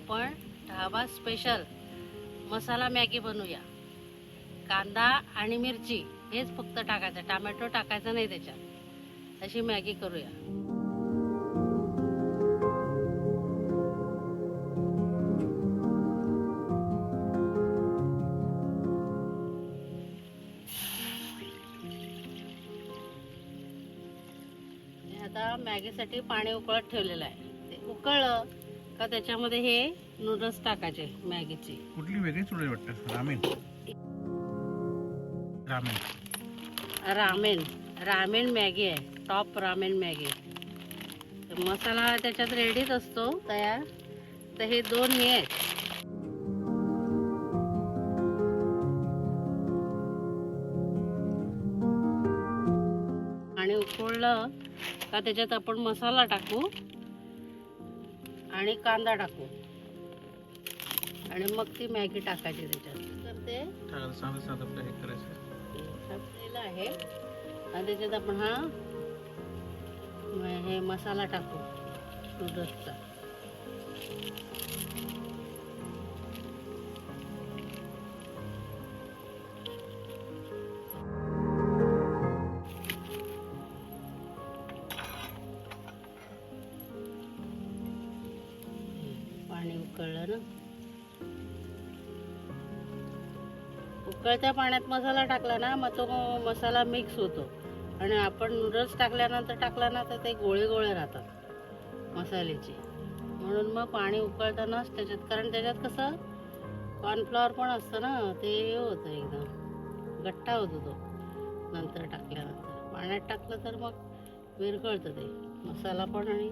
आपण ढाबा स्पेशल मसाला मॅगी बनवूया. कांदा आणि मिरची हेच फक्त टाकायचं, टोमॅटो टाकायचं नाही त्याच्यात. अशी मॅगी करूया. आता मॅगीसाठी पाणी उकळत ठेवलेलं आहे. ते उकळलं का त्याच्यामध्ये हे नूडल्स टाकायचे मॅगीचे. कुठली वेगळी चुडी वाटतं? Ramen ramen ramen ramen Maggi आहे. Top ramen Maggi. तर मसाला त्याच्यात रेडीच असतो तयार. तर हे दोन हे आहेत. आणि उकळलं का त्याच्यात आपण मसाला टाकू आणि कांदा टाकू आणि मग ती मॅगी टाकायची त्याच्यात. तर ते साधं साधं आपलं हे करायचं टाकलेलं आहे आणि त्याच्यात आपण हा हे मसाला टाकू नूडल्सचा. पाणी उकळलं ना, उकळत्या पाण्यात मसाला टाकला ना मग तो मसाला मिक्स होतो आणि आपण नूडल्स टाकला ना तर ते गोळे गोळे राहतात मसाल्याचे. म्हणून मग पाणी उकळतानाच त्याच्यात, कारण त्याच्यात कसं कॉर्नफ्लॉवर पण असतं ना, ते हे होतं एकदम गट्टा होतो तो नंतर टाकल्यानंतर. पाण्यात टाकलं तर मग विरघळतं ते मसाला पण आणि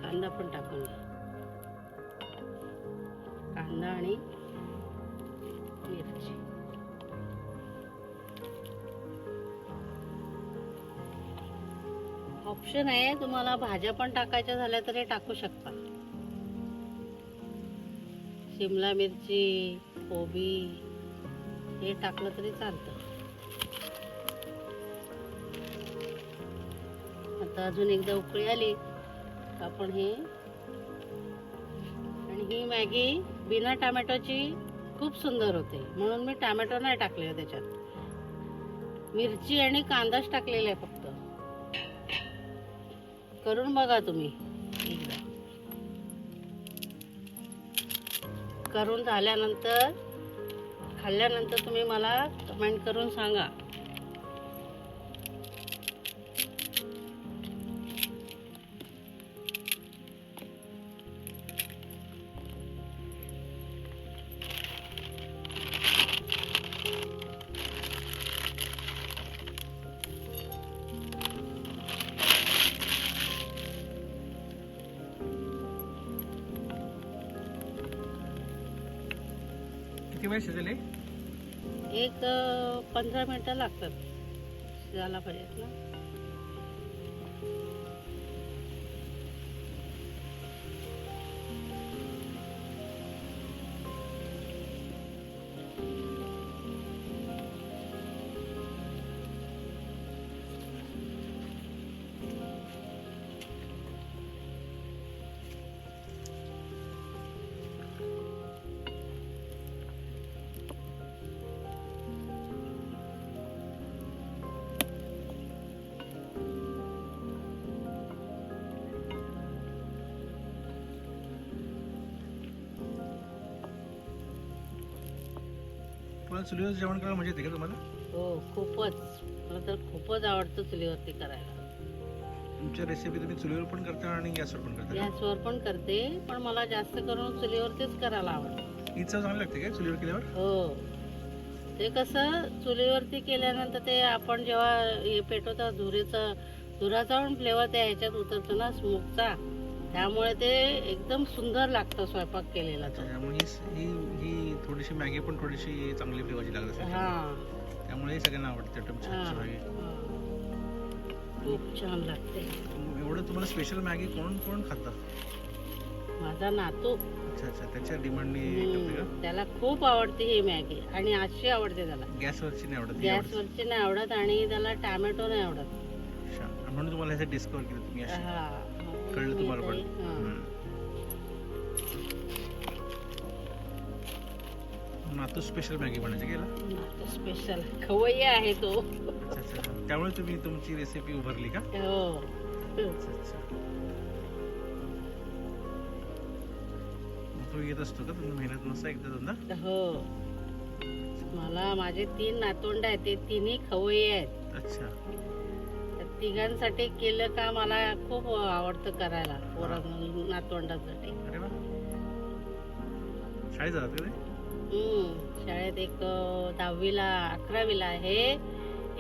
कांदा पण टाकून घ्या. कांदा आणि मिरची. ऑप्शन आहे, तुम्हाला भाज्या पण टाकायच्या झाल्या तरी टाकू शकता. शिमला मिरची, कोबी हे टाकलं तरी चालतं. आता अजून एकदा उकळी आली आपण हे, आणि ही मॅगी बिना टोमॅटोची खूप सुंदर होते म्हणून मी टोमॅटो नाही टाकलेला त्याच्यात. मिरची आणि कांदाच टाकलेला आहे फक्त. करून बघा तुम्ही एकदा. करून झाल्यानंतर खाल्ल्यानंतर तुम्ही मला कमेंट करून सांगा. किती वेळ शिजले? एक 15 मिनिटं लागतात शिजायला पाहिजेत ना. तुम्हाला चुलीवर जेवण करायला मजा येते का तुम्हाला? हो, खूपच. मला तर खूपच आवडतं चुलीवरती करायला. तुमच्या रेसिपी तुम्ही चुलीवर पण करता आणि गॅसवर पण करता? गॅसवर पण करते, पण मला जास्त करून चुलीवरतीच करायला आवडतं. ही चव चांगली लागते का चुलीवर केल्यावर? हो, ते कसं चुलीवरती केल्यानंतर ते आपण जेव्हा हे पेटवतो धुराचा पण फ्लेवर त्या ह्याच्यात उतरतो ना, स्मोकचा. त्यामुळे ते एकदम सुंदर लागतं स्वयंपाक केलेला. त्यामुळे ही थोडीशी मॅगी पण थोडीशी चांगली फ्लेवरची लागत असेल. त्यामुळे हे सगळ्यांना आवडते. खूप छान लागते. एवढं तुम्हाला स्पेशल मॅगी कोण कोण खातं? माझा नातू. अच्छा अच्छा, त्याच्या डिमांडनी करते का? त्याला खूप आवडते ही मॅगी आणि अशी आवडते त्याला. गॅसवरची नाही आवडत? गॅसवरची नाही आवडत आणि त्याला टॅमॅटो नाही आवडत. अच्छा, म्हणून तुम्हाला ह्याचं डिस्कवर केलं तुम्ही अशी. हा कळलं तुम्हाला पण? नातू स्पेशल मॅगी बनायची गेला. नातू स्पेशल खवय्या आहे तो. अच्छा अच्छा, त्यामुळे तुम्ही तुमची रेसिपी उभारली का? हो. अच्छा अच्छा. तो येत असतो का तुम्ही महिन्यात नसता एकदा दोनदा? हो, मला माझे 3 नातवंड आहेत, ते तिन्ही खवय्ये आहेत. अच्छा. त्या तिघांसाठी केलं का मला खूप आवडतं करायला, नातवंडांसाठी. अरे वा. शाळेत जातात का ते? शाळेत एक 10वीला 11वीला आहे,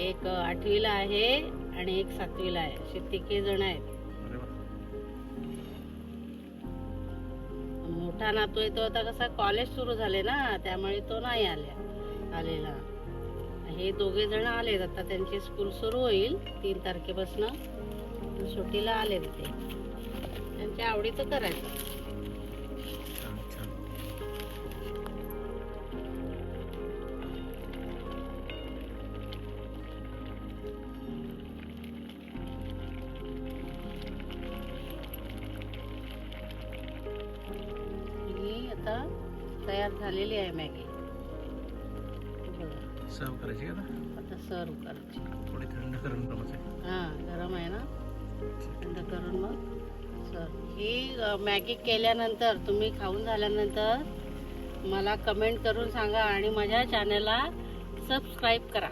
एक 8वीला आहे आणि एक 7वीला आहे. असे तिघे जण आहेत. अरे वा. मोठा नातू आहे तो आता कसा कॉलेज सुरू झाले ना, त्यामुळे तो नाही आलेला. हे दोघे जण आलेत आता, त्यांची स्कूल सुरू होईल 3 तारखेपासून. सुट्टीला आले ते, त्यांच्या आवडीचं करायचं. छान छान. ही आता तयार झालेली आहे मॅगी. बघा, सर्व करायची का आता सर्व करायची. थोडी थंड करून बनवायची. हा, गरम आहे ना, थंड करून मग सर्व. ही मॅगी केल्यानंतर तुम्ही खाऊन झाल्यानंतर मला कमेंट करून सांगा आणि माझ्या चॅनलला सबस्क्राईब करा.